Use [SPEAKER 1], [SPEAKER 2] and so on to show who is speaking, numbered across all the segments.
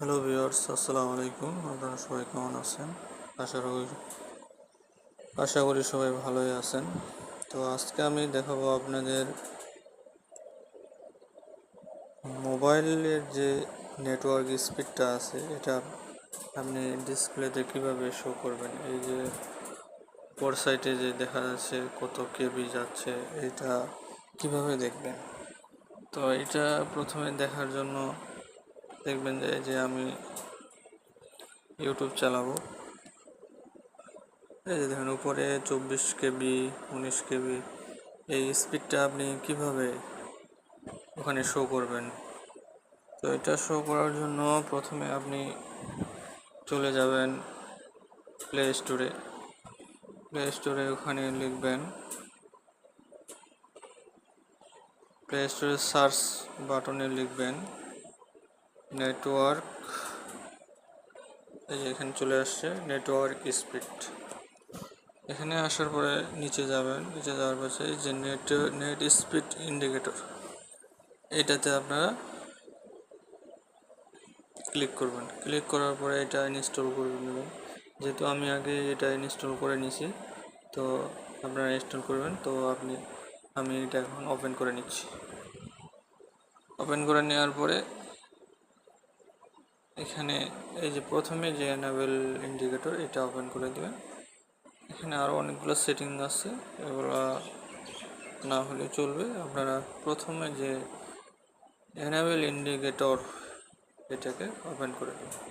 [SPEAKER 1] Hello viewers, আসসালামু আলাইকুম। আপনারা সবাই কেমন আছেন? আশা করি আশা করি সবাই ভালোই আছেন। তো আজকে আমি দেখাবো আপনাদের মোবাইলের যে নেটওয়ার্ক স্পিডটা আছে, এটা আপনি ডিসপ্লেতে কিভাবে শো করবেন। এই যে উপর সাইডে যে দেখা যাচ্ছে কত কেবি যাচ্ছে, এটা কিভাবে দেখবেন। তো এটা প্রথমে দেখার জন্য দেখবেন যে আমি ইউটিউব চালাবো। এই যে দেখেন উপরে 24 কেবি, 19 কেবি, এই স্পিডটা আপনি কিভাবে ওখানে শো করবেন। তো এটা শো করার জন্য প্রথমে আপনি চলে যাবেন প্লে স্টোরে ওখানে লিখবেন, প্লে স্টোরে সার্চ বাটনে লিখবেন নেটওয়ার্ক। এই যে এখানে চলে আসছে নেটওয়ার্ক স্পিড। এখানে আসার পরে নিচে যাওয়ার পরে যে নেট স্পিড ইন্ডিকেটর, এটাতে আপনারা ক্লিক করবেন। ক্লিক করার পরে এটা ইনস্টল করে নেবেন। যেহেতু আমি আগে এটা ইনস্টল করে নিছি, তো আপনারা ইনস্টল করবেন। তো আমি এটা এখন ওপেন করে নিচ্ছি। ওপেন করে নেওয়ার পরে এখানে এই যে প্রথমে যে এনাবেল ইন্ডিকেটর, এটা ওপেন করে দেবেন। এখানে আরও অনেকগুলো সেটিং আছে, এগুলো না হলে চলবে। আপনারা প্রথমে যে এনাবেল ইন্ডিকেটর, এটাকে ওপেন করে দেবেন,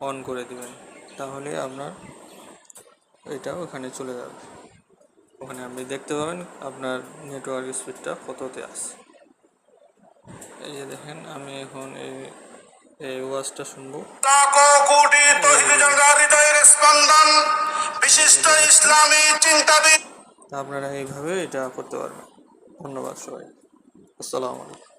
[SPEAKER 1] অন করে দিবেন। তাহলে আপনার এটা ওখানে চলে যাবে। ওখানে আপনি দেখতে পাবেন আপনার নেটওয়ার্ক স্পিডটা কততে আছে। এই যে দেখেন, আমি এখন এই ওয়াজটা শুনবো।
[SPEAKER 2] লাখো কোটি তহিবি জনতার হৃদয়ের স্পন্দন, বিশিষ্ট ইসলামী চিন্তাবিদ।
[SPEAKER 1] আপনারা এইভাবে এটা করতে পারবেন। ধন্যবাদ সবাই। আসসালামু আলাইকুম।